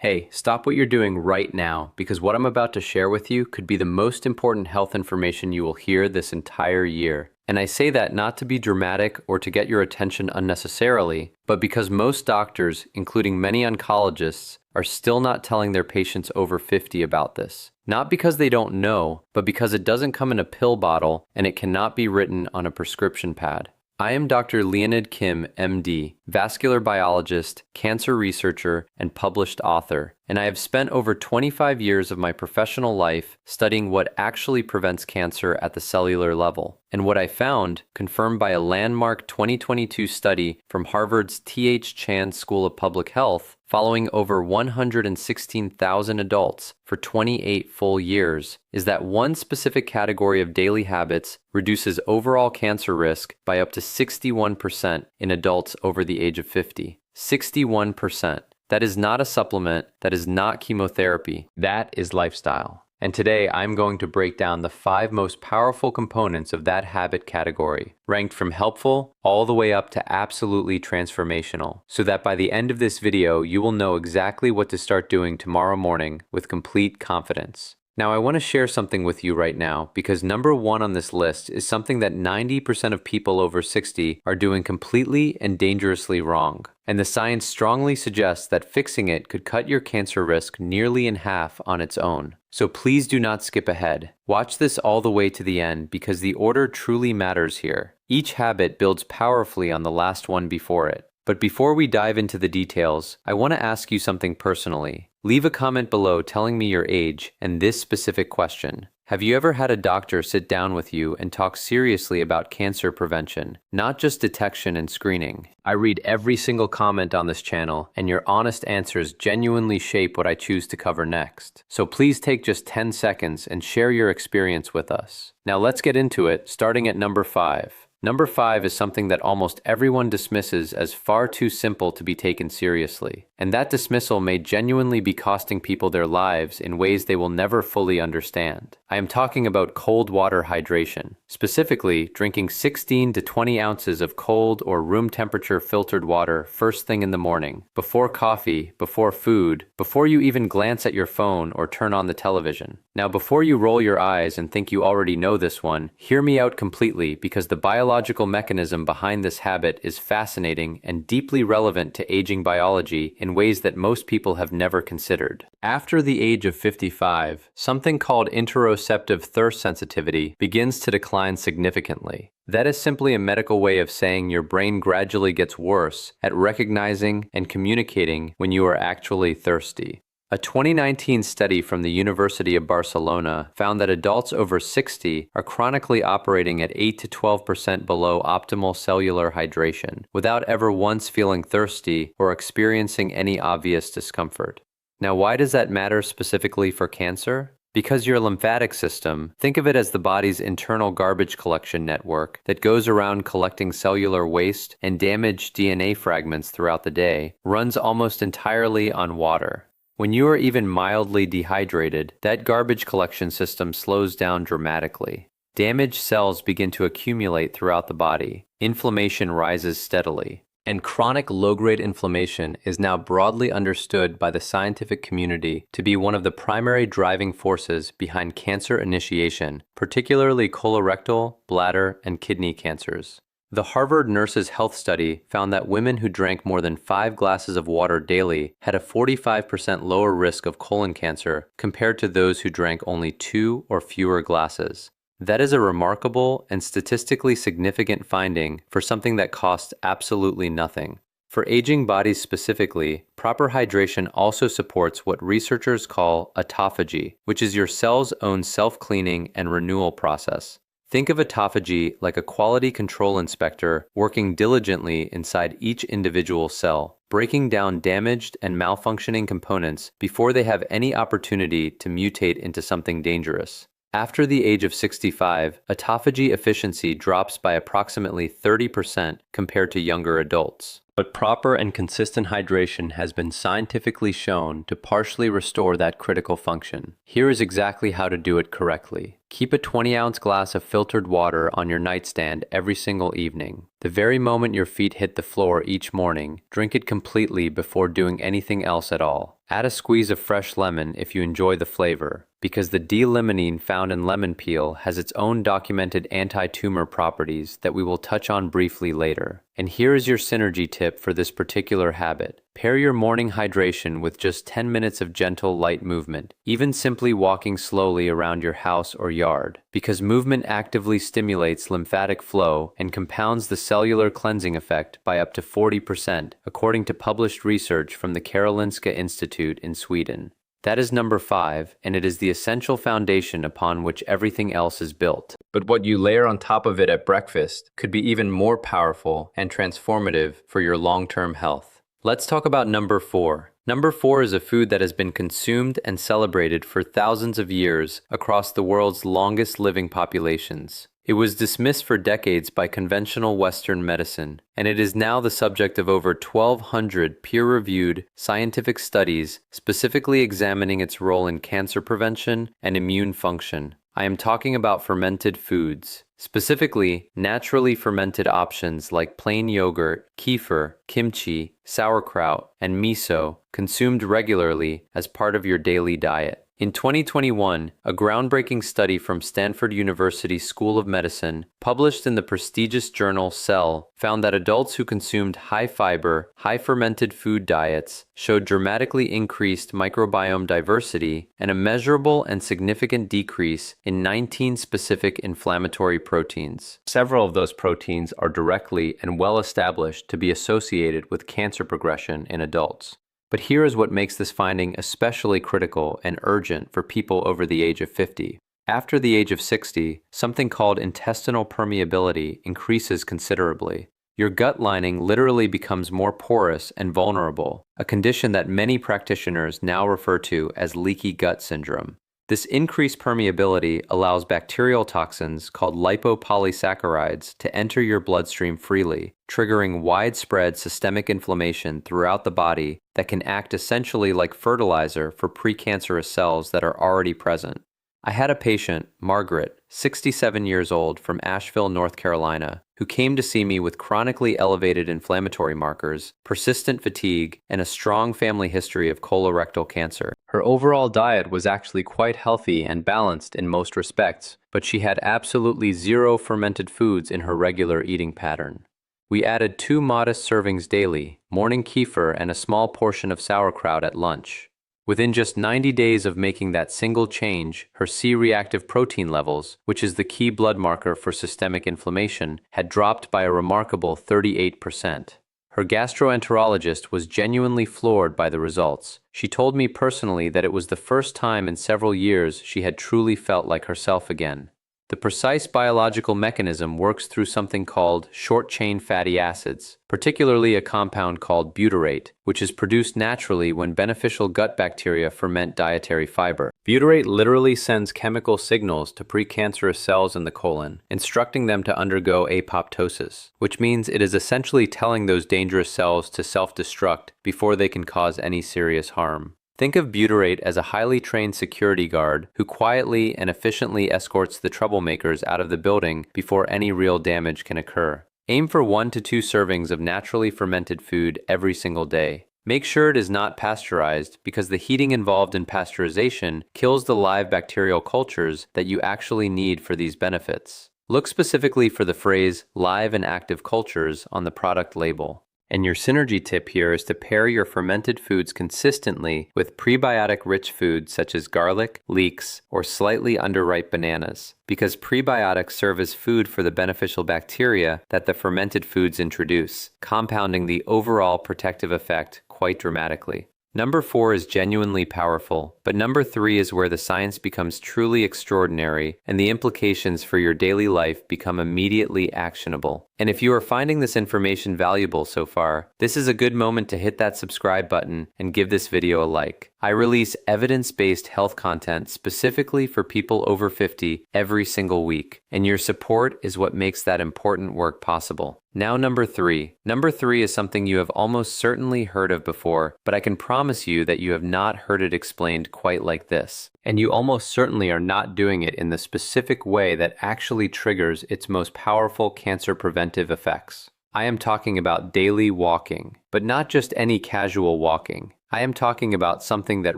Hey, stop what you're doing right now because what I'm about to share with you could be the most important health information you will hear this entire year. And I say that not to be dramatic or to get your attention unnecessarily, but because most doctors, including many oncologists, are still not telling their patients over 50 about this. Not because they don't know, but because it doesn't come in a pill bottle and it cannot be written on a prescription pad. I am Dr. Leonid Kim, MD, vascular biologist, cancer researcher, and published author, and I have spent over 25 years of my professional life studying what actually prevents cancer at the cellular level. And what I found, confirmed by a landmark 2022 study from Harvard's T.H. Chan School of Public Health, following over 116,000 adults for 28 full years, is that one specific category of daily habits reduces overall cancer risk by up to 61% in adults over the age of 50. 61%. That is not a supplement, that is not chemotherapy, that is lifestyle. And today I'm going to break down the 5 most powerful components of that habit category, ranked from helpful all the way up to absolutely transformational, so that by the end of this video you will know exactly what to start doing tomorrow morning with complete confidence. Now I want to share something with you right now because number 1 on this list is something that 90% of people over 60 are doing completely and dangerously wrong. And the science strongly suggests that fixing it could cut your cancer risk nearly in half on its own. So please do not skip ahead. Watch this all the way to the end because the order truly matters here. Each habit builds powerfully on the last one before it. But before we dive into the details, I want to ask you something personally. Leave a comment below telling me your age and this specific question. Have you ever had a doctor sit down with you and talk seriously about cancer prevention, not just detection and screening? I read every single comment on this channel, and your honest answers genuinely shape what I choose to cover next. So please take just 10 seconds and share your experience with us. Now let's get into it, starting at number 5. Number 5 is something that almost everyone dismisses as far too simple to be taken seriously. And that dismissal may genuinely be costing people their lives in ways they will never fully understand. I am talking about cold water hydration. Specifically, drinking 16 to 20 ounces of cold or room temperature filtered water first thing in the morning, before coffee, before food, before you even glance at your phone or turn on the television. Now, before you roll your eyes and think you already know this one, hear me out completely because the biological mechanism behind this habit is fascinating and deeply relevant to aging biology in ways that most people have never considered. After the age of 55, something called interoceptive thirst sensitivity begins to decline significantly. That is simply a medical way of saying your brain gradually gets worse at recognizing and communicating when you are actually thirsty. A 2019 study from the University of Barcelona found that adults over 60 are chronically operating at 8 to 12% below optimal cellular hydration, without ever once feeling thirsty or experiencing any obvious discomfort. Now, why does that matter specifically for cancer? Because your lymphatic system, think of it as the body's internal garbage collection network that goes around collecting cellular waste and damaged DNA fragments throughout the day, runs almost entirely on water. When you are even mildly dehydrated, that garbage collection system slows down dramatically. Damaged cells begin to accumulate throughout the body. Inflammation rises steadily. And chronic low-grade inflammation is now broadly understood by the scientific community to be one of the primary driving forces behind cancer initiation, particularly colorectal, bladder, and kidney cancers. The Harvard Nurses' Health Study found that women who drank more than 5 glasses of water daily had a 45% lower risk of colon cancer compared to those who drank only 2 or fewer glasses. That is a remarkable and statistically significant finding for something that costs absolutely nothing. For aging bodies specifically, proper hydration also supports what researchers call autophagy, which is your cell's own self-cleaning and renewal process. Think of autophagy like a quality control inspector working diligently inside each individual cell, breaking down damaged and malfunctioning components before they have any opportunity to mutate into something dangerous. After the age of 65, autophagy efficiency drops by approximately 30% compared to younger adults. But proper and consistent hydration has been scientifically shown to partially restore that critical function. Here is exactly how to do it correctly. Keep a 20-ounce glass of filtered water on your nightstand every single evening. The very moment your feet hit the floor each morning, drink it completely before doing anything else at all. Add a squeeze of fresh lemon if you enjoy the flavor, because the D-limonene found in lemon peel has its own documented anti-tumor properties that we will touch on briefly later. And here is your synergy tip for this particular habit. Pair your morning hydration with just 10 minutes of gentle, light movement, even simply walking slowly around your house or yard, because movement actively stimulates lymphatic flow and compounds the cellular cleansing effect by up to 40%, according to published research from the Karolinska Institute in Sweden. That is number 5, and it is the essential foundation upon which everything else is built. But what you layer on top of it at breakfast could be even more powerful and transformative for your long-term health. Let's talk about number 4. Number 4 is a food that has been consumed and celebrated for thousands of years across the world's longest living populations. It was dismissed for decades by conventional Western medicine, and it is now the subject of over 1,200 peer-reviewed scientific studies specifically examining its role in cancer prevention and immune function. I am talking about fermented foods, specifically naturally fermented options like plain yogurt, kefir, kimchi, sauerkraut, and miso, consumed regularly as part of your daily diet. In 2021, a groundbreaking study from Stanford University School of Medicine, published in the prestigious journal Cell, found that adults who consumed high-fiber, high-fermented food diets showed dramatically increased microbiome diversity and a measurable and significant decrease in 19 specific inflammatory proteins. Several of those proteins are directly and well established to be associated with cancer progression in adults. But here is what makes this finding especially critical and urgent for people over the age of 50. After the age of 60, something called intestinal permeability increases considerably. Your gut lining literally becomes more porous and vulnerable, a condition that many practitioners now refer to as leaky gut syndrome. This increased permeability allows bacterial toxins called lipopolysaccharides to enter your bloodstream freely, triggering widespread systemic inflammation throughout the body that can act essentially like fertilizer for precancerous cells that are already present. I had a patient, Margaret, 67 years old, from Asheville, North Carolina, who came to see me with chronically elevated inflammatory markers, persistent fatigue, and a strong family history of colorectal cancer. Her overall diet was actually quite healthy and balanced in most respects, but she had absolutely zero fermented foods in her regular eating pattern. We added 2 modest servings daily, morning kefir and a small portion of sauerkraut at lunch. Within just 90 days of making that single change, her C-reactive protein levels, which is the key blood marker for systemic inflammation, had dropped by a remarkable 38%. Her gastroenterologist was genuinely floored by the results. She told me personally that it was the first time in several years she had truly felt like herself again. The precise biological mechanism works through something called short-chain fatty acids, particularly a compound called butyrate, which is produced naturally when beneficial gut bacteria ferment dietary fiber. Butyrate literally sends chemical signals to precancerous cells in the colon, instructing them to undergo apoptosis, which means it is essentially telling those dangerous cells to self-destruct before they can cause any serious harm. Think of butyrate as a highly trained security guard who quietly and efficiently escorts the troublemakers out of the building before any real damage can occur. Aim for 1 to 2 servings of naturally fermented food every single day. Make sure it is not pasteurized because the heating involved in pasteurization kills the live bacterial cultures that you actually need for these benefits. Look specifically for the phrase live and active cultures on the product label. And your synergy tip here is to pair your fermented foods consistently with prebiotic-rich foods such as garlic, leeks, or slightly underripe bananas, because prebiotics serve as food for the beneficial bacteria that the fermented foods introduce, compounding the overall protective effect quite dramatically. Number 4 is genuinely powerful, but number 3 is where the science becomes truly extraordinary and the implications for your daily life become immediately actionable. And if you are finding this information valuable so far, this is a good moment to hit that subscribe button and give this video a like. I release evidence-based health content specifically for people over 50 every single week, and your support is what makes that important work possible. Now number 3. Number 3 is something you have almost certainly heard of before, but I can promise you that you have not heard it explained quite like this. And you almost certainly are not doing it in the specific way that actually triggers its most powerful cancer preventive effects. I am talking about daily walking, but not just any casual walking. I am talking about something that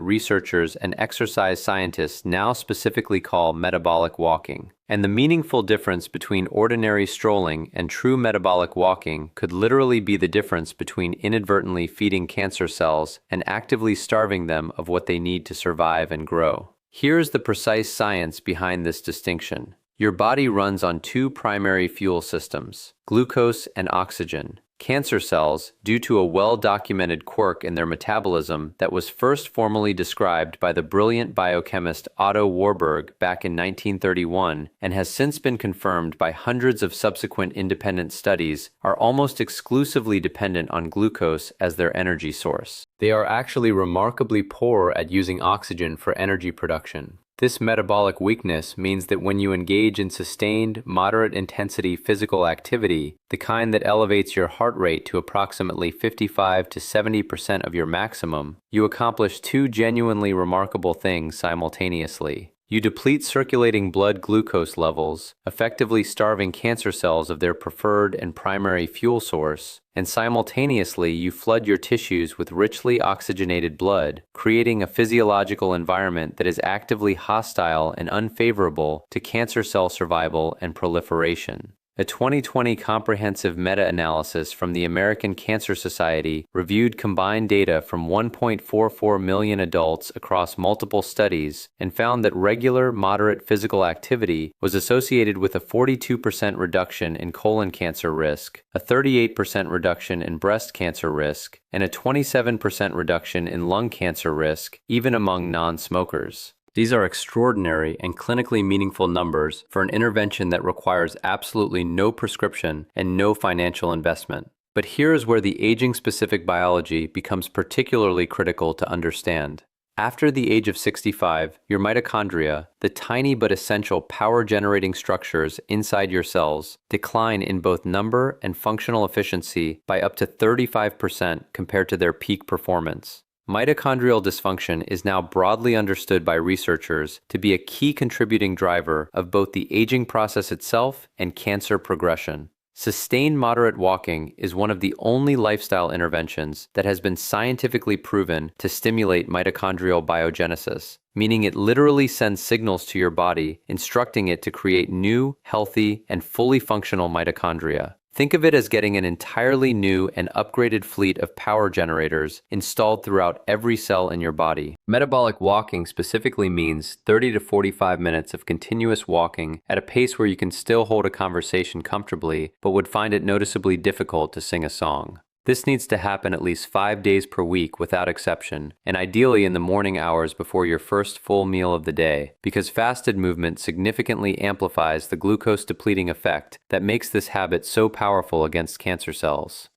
researchers and exercise scientists now specifically call metabolic walking. And the meaningful difference between ordinary strolling and true metabolic walking could literally be the difference between inadvertently feeding cancer cells and actively starving them of what they need to survive and grow. Here's the precise science behind this distinction. Your body runs on two primary fuel systems, glucose and oxygen. Cancer cells, due to a well-documented quirk in their metabolism that was first formally described by the brilliant biochemist Otto Warburg back in 1931 and has since been confirmed by hundreds of subsequent independent studies, are almost exclusively dependent on glucose as their energy source. They are actually remarkably poor at using oxygen for energy production. This metabolic weakness means that when you engage in sustained, moderate-intensity physical activity, the kind that elevates your heart rate to approximately 55 to 70% of your maximum, you accomplish two genuinely remarkable things simultaneously. You deplete circulating blood glucose levels, effectively starving cancer cells of their preferred and primary fuel source, and simultaneously you flood your tissues with richly oxygenated blood, creating a physiological environment that is actively hostile and unfavorable to cancer cell survival and proliferation. A 2020 comprehensive meta-analysis from the American Cancer Society reviewed combined data from 1.44 million adults across multiple studies and found that regular, moderate physical activity was associated with a 42% reduction in colon cancer risk, a 38% reduction in breast cancer risk, and a 27% reduction in lung cancer risk, even among non-smokers. These are extraordinary and clinically meaningful numbers for an intervention that requires absolutely no prescription and no financial investment. But here is where the aging-specific biology becomes particularly critical to understand. After the age of 65, your mitochondria, the tiny but essential power-generating structures inside your cells, decline in both number and functional efficiency by up to 35% compared to their peak performance. Mitochondrial dysfunction is now broadly understood by researchers to be a key contributing driver of both the aging process itself and cancer progression. Sustained moderate walking is one of the only lifestyle interventions that has been scientifically proven to stimulate mitochondrial biogenesis, meaning it literally sends signals to your body instructing it to create new, healthy, and fully functional mitochondria. Think of it as getting an entirely new and upgraded fleet of power generators installed throughout every cell in your body. Metabolic walking specifically means 30 to 45 minutes of continuous walking at a pace where you can still hold a conversation comfortably, but would find it noticeably difficult to sing a song. This needs to happen at least 5 days per week without exception, and ideally in the morning hours before your first full meal of the day, because fasted movement significantly amplifies the glucose-depleting effect that makes this habit so powerful against cancer cells.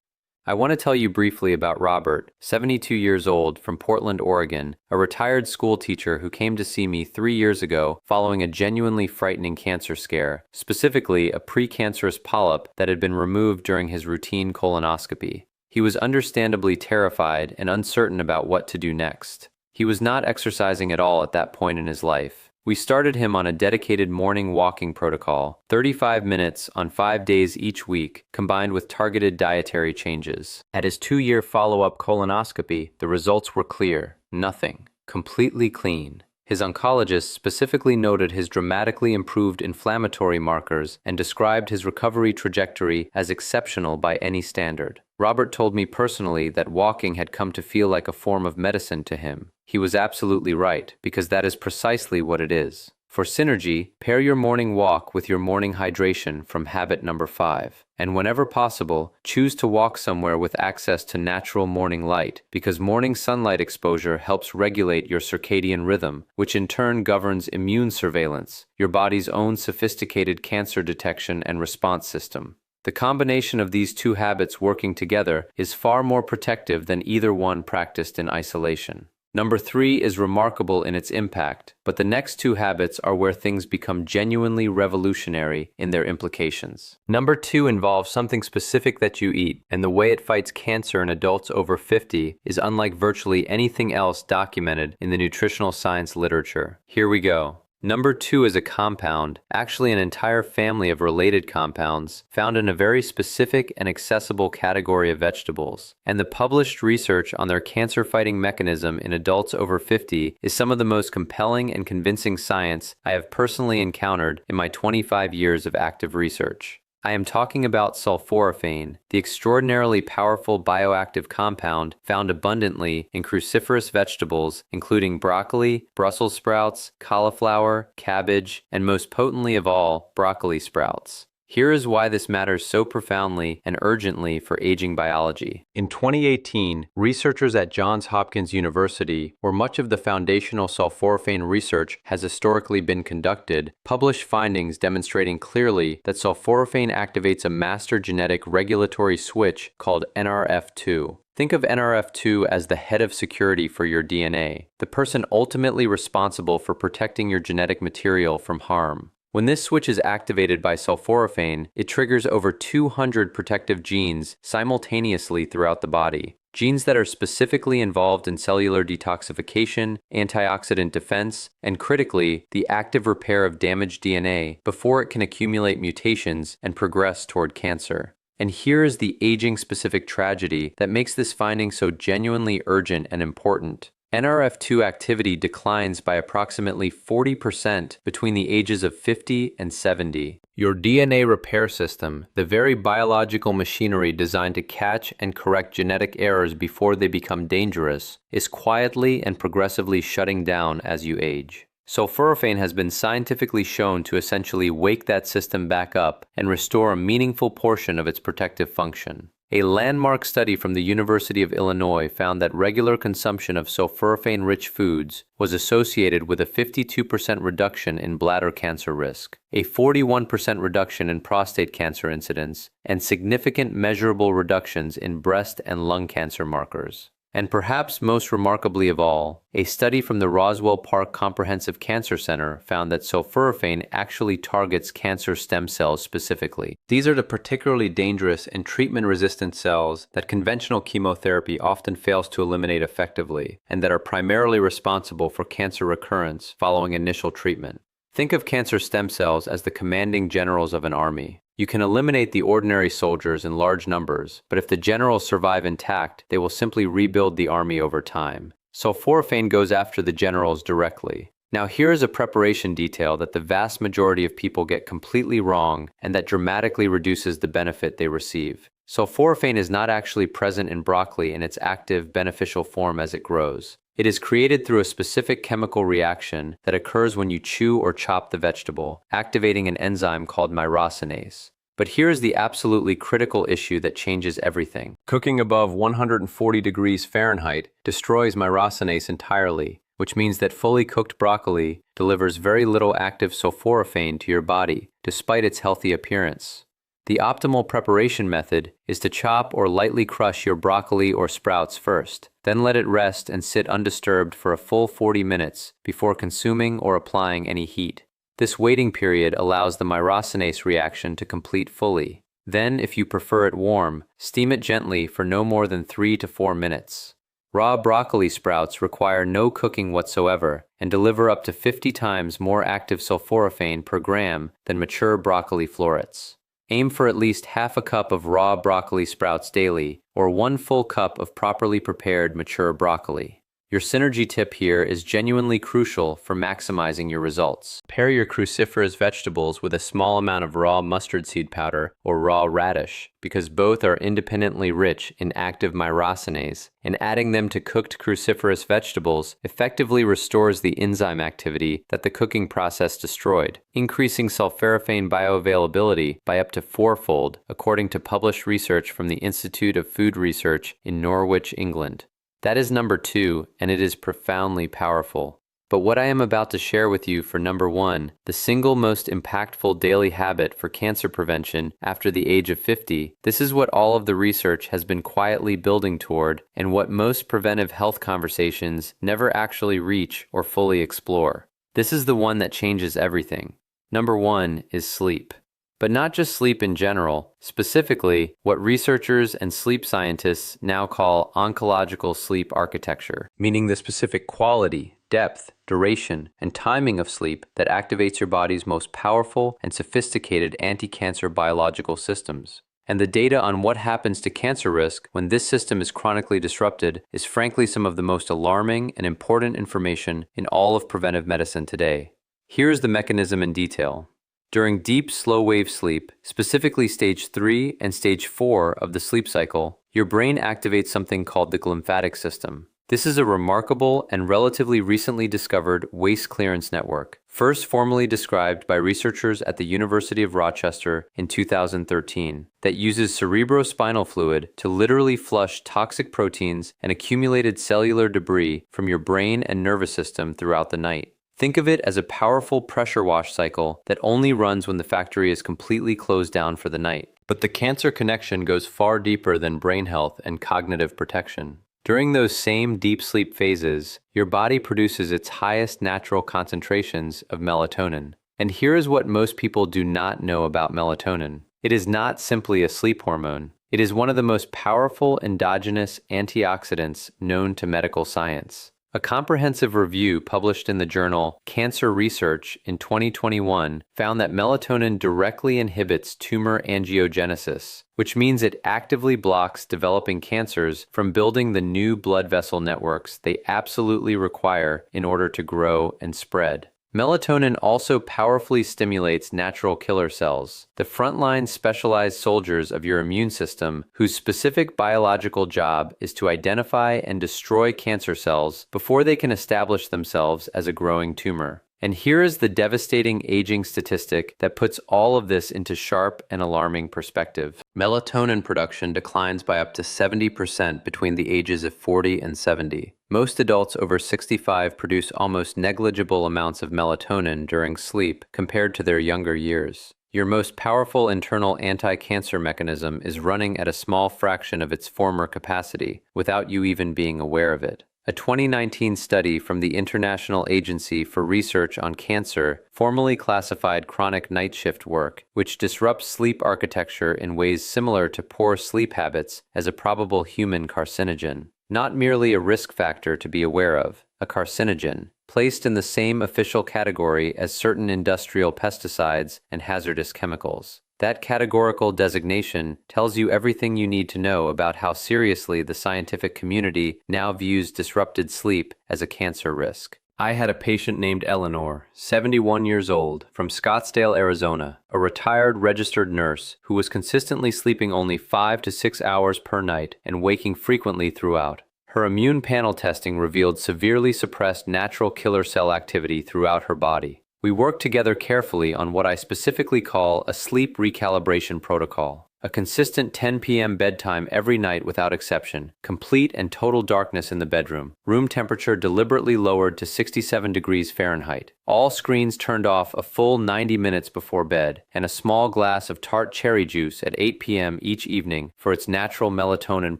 I want to tell you briefly about Robert, 72 years old, from Portland, Oregon, a retired school teacher who came to see me 3 years ago following a genuinely frightening cancer scare, specifically a precancerous polyp that had been removed during his routine colonoscopy. He was understandably terrified and uncertain about what to do next. He was not exercising at all at that point in his life. We started him on a dedicated morning walking protocol, 35 minutes on 5 days each week, combined with targeted dietary changes. At his 2-year follow-up colonoscopy, the results were clear. Nothing. Completely clean. His oncologist specifically noted his dramatically improved inflammatory markers and described his recovery trajectory as exceptional by any standard. Robert told me personally that walking had come to feel like a form of medicine to him. He was absolutely right, because that is precisely what it is. For synergy, pair your morning walk with your morning hydration from habit number 5. And whenever possible, choose to walk somewhere with access to natural morning light, because morning sunlight exposure helps regulate your circadian rhythm, which in turn governs immune surveillance, your body's own sophisticated cancer detection and response system. The combination of these two habits working together is far more protective than either one practiced in isolation. Number 3 is remarkable in its impact, but the next two habits are where things become genuinely revolutionary in their implications. Number 2 involves something specific that you eat, and the way it fights cancer in adults over 50 is unlike virtually anything else documented in the nutritional science literature. Here we go. Number 2 is a compound, actually an entire family of related compounds, found in a very specific and accessible category of vegetables. And the published research on their cancer-fighting mechanism in adults over 50 is some of the most compelling and convincing science I have personally encountered in my 25 years of active research. I am talking about sulforaphane, the extraordinarily powerful bioactive compound found abundantly in cruciferous vegetables, including broccoli, Brussels sprouts, cauliflower, cabbage, and most potently of all, broccoli sprouts. Here is why this matters so profoundly and urgently for aging biology. In 2018, researchers at Johns Hopkins University, where much of the foundational sulforaphane research has historically been conducted, published findings demonstrating clearly that sulforaphane activates a master genetic regulatory switch called NRF2. Think of NRF2 as the head of security for your DNA, the person ultimately responsible for protecting your genetic material from harm. When this switch is activated by sulforaphane, it triggers over 200 protective genes simultaneously throughout the body. Genes that are specifically involved in cellular detoxification, antioxidant defense, and critically, the active repair of damaged DNA before it can accumulate mutations and progress toward cancer. And here is the aging-specific tragedy that makes this finding so genuinely urgent and important. NRF2 activity declines by approximately 40% between the ages of 50 and 70. Your DNA repair system, the very biological machinery designed to catch and correct genetic errors before they become dangerous, is quietly and progressively shutting down as you age. Sulforaphane has been scientifically shown to essentially wake that system back up and restore a meaningful portion of its protective function. A landmark study from the University of Illinois found that regular consumption of sulforaphane-rich foods was associated with a 52% reduction in bladder cancer risk, a 41% reduction in prostate cancer incidence, and significant measurable reductions in breast and lung cancer markers. And perhaps most remarkably of all, a study from the Roswell Park Comprehensive Cancer Center found that sulforaphane actually targets cancer stem cells specifically. These are the particularly dangerous and treatment-resistant cells that conventional chemotherapy often fails to eliminate effectively, and that are primarily responsible for cancer recurrence following initial treatment. Think of cancer stem cells as the commanding generals of an army. You can eliminate the ordinary soldiers in large numbers, but if the generals survive intact, they will simply rebuild the army over time. Sulforaphane goes after the generals directly. Now here is a preparation detail that the vast majority of people get completely wrong and that dramatically reduces the benefit they receive. Sulforaphane is not actually present in broccoli in its active, beneficial form as it grows. It is created through a specific chemical reaction that occurs when you chew or chop the vegetable, activating an enzyme called myrosinase. But here is the absolutely critical issue that changes everything. Cooking above 140 degrees Fahrenheit destroys myrosinase entirely, which means that fully cooked broccoli delivers very little active sulforaphane to your body, despite its healthy appearance. The optimal preparation method is to chop or lightly crush your broccoli or sprouts first, then let it rest and sit undisturbed for a full 40 minutes before consuming or applying any heat. This waiting period allows the myrosinase reaction to complete fully. Then, if you prefer it warm, steam it gently for no more than 3 to 4 minutes. Raw broccoli sprouts require no cooking whatsoever and deliver up to 50 times more active sulforaphane per gram than mature broccoli florets. Aim for at least half a cup of raw broccoli sprouts daily, or 1 full cup of properly prepared mature broccoli. Your synergy tip here is genuinely crucial for maximizing your results. Pair your cruciferous vegetables with a small amount of raw mustard seed powder or raw radish, because both are independently rich in active myrosinase, and adding them to cooked cruciferous vegetables effectively restores the enzyme activity that the cooking process destroyed, increasing sulforaphane bioavailability by up to 4-fold, according to published research from the Institute of Food Research in Norwich, England. That is number 2, and it is profoundly powerful. But what I am about to share with you for number 1, the single most impactful daily habit for cancer prevention after the age of 50, this is what all of the research has been quietly building toward and what most preventive health conversations never actually reach or fully explore. This is the one that changes everything. Number 1 is sleep. But not just sleep in general, specifically what researchers and sleep scientists now call oncological sleep architecture, meaning the specific quality, depth, duration, and timing of sleep that activates your body's most powerful and sophisticated anti-cancer biological systems. And the data on what happens to cancer risk when this system is chronically disrupted is frankly some of the most alarming and important information in all of preventive medicine today. Here's the mechanism in detail. During deep, slow-wave sleep, specifically stage 3 and stage 4 of the sleep cycle, your brain activates something called the glymphatic system. This is a remarkable and relatively recently discovered waste clearance network, first formally described by researchers at the University of Rochester in 2013, that uses cerebrospinal fluid to literally flush toxic proteins and accumulated cellular debris from your brain and nervous system throughout the night. Think of it as a powerful pressure wash cycle that only runs when the factory is completely closed down for the night. But the cancer connection goes far deeper than brain health and cognitive protection. During those same deep sleep phases, your body produces its highest natural concentrations of melatonin. And here is what most people do not know about melatonin. It is not simply a sleep hormone. It is one of the most powerful endogenous antioxidants known to medical science. A comprehensive review published in the journal Cancer Research in 2021 found that melatonin directly inhibits tumor angiogenesis, which means it actively blocks developing cancers from building the new blood vessel networks they absolutely require in order to grow and spread. Melatonin also powerfully stimulates natural killer cells, the frontline specialized soldiers of your immune system whose specific biological job is to identify and destroy cancer cells before they can establish themselves as a growing tumor. And here is the devastating aging statistic that puts all of this into sharp and alarming perspective. Melatonin production declines by up to 70% between the ages of 40 and 70. Most adults over 65 produce almost negligible amounts of melatonin during sleep compared to their younger years. Your most powerful internal anti-cancer mechanism is running at a small fraction of its former capacity without you even being aware of it. A 2019 study from the International Agency for Research on Cancer formally classified chronic night shift work, which disrupts sleep architecture in ways similar to poor sleep habits, as a probable human carcinogen. Not merely a risk factor to be aware of, a carcinogen, placed in the same official category as certain industrial pesticides and hazardous chemicals. That categorical designation tells you everything you need to know about how seriously the scientific community now views disrupted sleep as a cancer risk. I had a patient named Eleanor, 71 years old, from Scottsdale, Arizona, a retired registered nurse who was consistently sleeping only 5 to 6 hours per night and waking frequently throughout. Her immune panel testing revealed severely suppressed natural killer cell activity throughout her body. We worked together carefully on what I specifically call a sleep recalibration protocol. A consistent 10 p.m. bedtime every night without exception, complete and total darkness in the bedroom, room temperature deliberately lowered to 67 degrees Fahrenheit, all screens turned off a full 90 minutes before bed, and a small glass of tart cherry juice at 8 p.m. each evening for its natural melatonin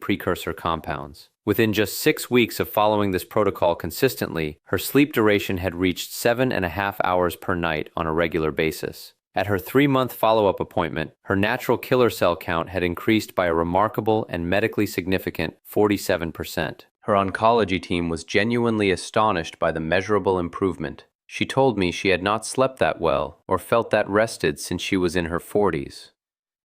precursor compounds. Within just 6 weeks of following this protocol consistently, her sleep duration had reached 7.5 hours per night on a regular basis. At her 3-month follow-up appointment, her natural killer cell count had increased by a remarkable and medically significant 47%. Her oncology team was genuinely astonished by the measurable improvement. She told me she had not slept that well or felt that rested since she was in her 40s.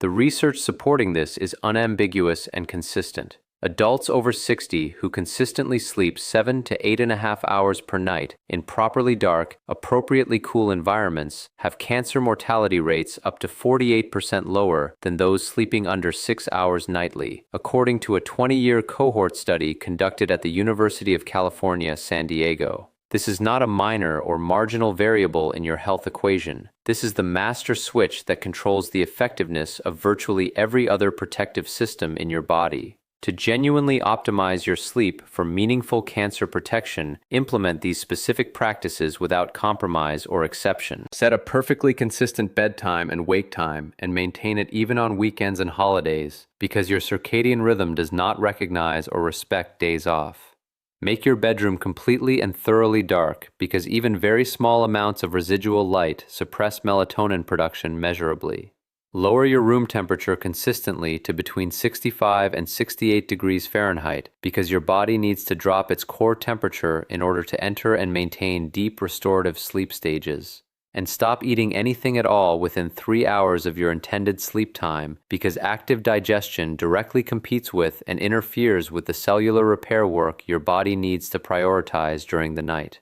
The research supporting this is unambiguous and consistent. Adults over 60 who consistently sleep 7 to 8.5 hours per night in properly dark, appropriately cool environments have cancer mortality rates up to 48% lower than those sleeping under 6 hours nightly, according to a 20-year cohort study conducted at the University of California, San Diego. This is not a minor or marginal variable in your health equation. This is the master switch that controls the effectiveness of virtually every other protective system in your body. To genuinely optimize your sleep for meaningful cancer protection, implement these specific practices without compromise or exception. Set a perfectly consistent bedtime and wake time and maintain it even on weekends and holidays, because your circadian rhythm does not recognize or respect days off. Make your bedroom completely and thoroughly dark, because even very small amounts of residual light suppress melatonin production measurably. Lower your room temperature consistently to between 65 and 68 degrees Fahrenheit because your body needs to drop its core temperature in order to enter and maintain deep restorative sleep stages. And stop eating anything at all within 3 hours of your intended sleep time because active digestion directly competes with and interferes with the cellular repair work your body needs to prioritize during the night.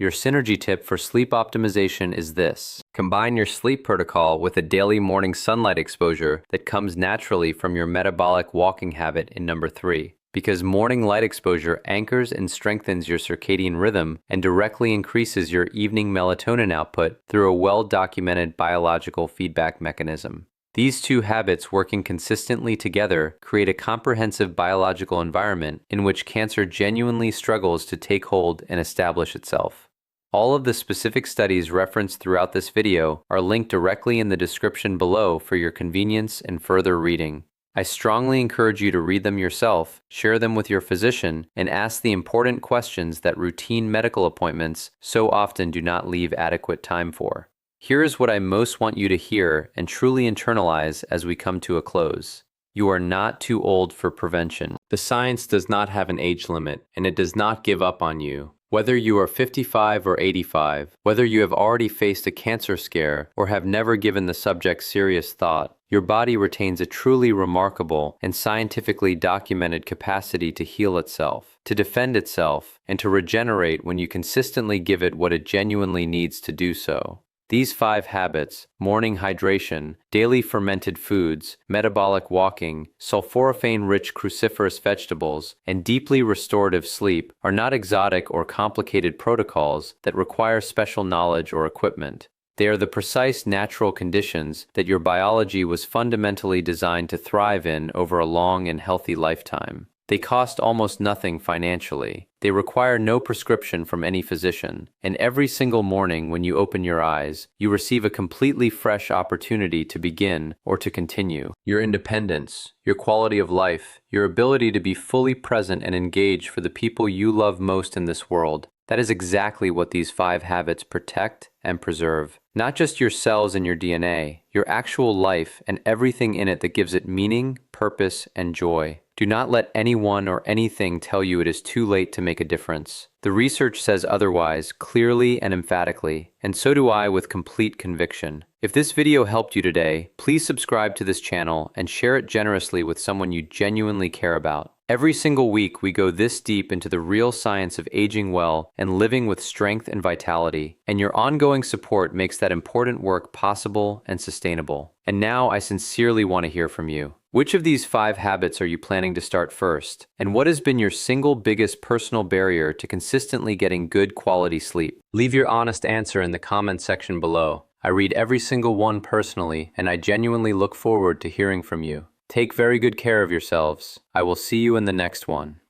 Your synergy tip for sleep optimization is this. Combine your sleep protocol with a daily morning sunlight exposure that comes naturally from your metabolic walking habit in number 3. Because morning light exposure anchors and strengthens your circadian rhythm and directly increases your evening melatonin output through a well-documented biological feedback mechanism. These two habits working consistently together create a comprehensive biological environment in which cancer genuinely struggles to take hold and establish itself. All of the specific studies referenced throughout this video are linked directly in the description below for your convenience and further reading. I strongly encourage you to read them yourself, share them with your physician, and ask the important questions that routine medical appointments so often do not leave adequate time for. Here is what I most want you to hear and truly internalize as we come to a close. You are not too old for prevention. The science does not have an age limit, and it does not give up on you. Whether you are 55 or 85, whether you have already faced a cancer scare or have never given the subject serious thought, your body retains a truly remarkable and scientifically documented capacity to heal itself, to defend itself, and to regenerate when you consistently give it what it genuinely needs to do so. These 5 habits, morning hydration, daily fermented foods, metabolic walking, sulforaphane-rich cruciferous vegetables, and deeply restorative sleep, are not exotic or complicated protocols that require special knowledge or equipment. They are the precise natural conditions that your biology was fundamentally designed to thrive in over a long and healthy lifetime. They cost almost nothing financially. They require no prescription from any physician. And every single morning when you open your eyes, you receive a completely fresh opportunity to begin or to continue. Your independence, your quality of life, your ability to be fully present and engaged for the people you love most in this world. That is exactly what these 5 habits protect and preserve. Not just your cells and your DNA, your actual life and everything in it that gives it meaning, purpose, and joy. Do not let anyone or anything tell you it is too late to make a difference. The research says otherwise clearly and emphatically, and so do I with complete conviction. If this video helped you today, please subscribe to this channel and share it generously with someone you genuinely care about. Every single week, we go this deep into the real science of aging well and living with strength and vitality, and your ongoing support makes that important work possible and sustainable. And now I sincerely want to hear from you. Which of these 5 habits are you planning to start first? And what has been your single biggest personal barrier to consistently getting good quality sleep? Leave your honest answer in the comment section below. I read every single one personally, and I genuinely look forward to hearing from you. Take very good care of yourselves. I will see you in the next one.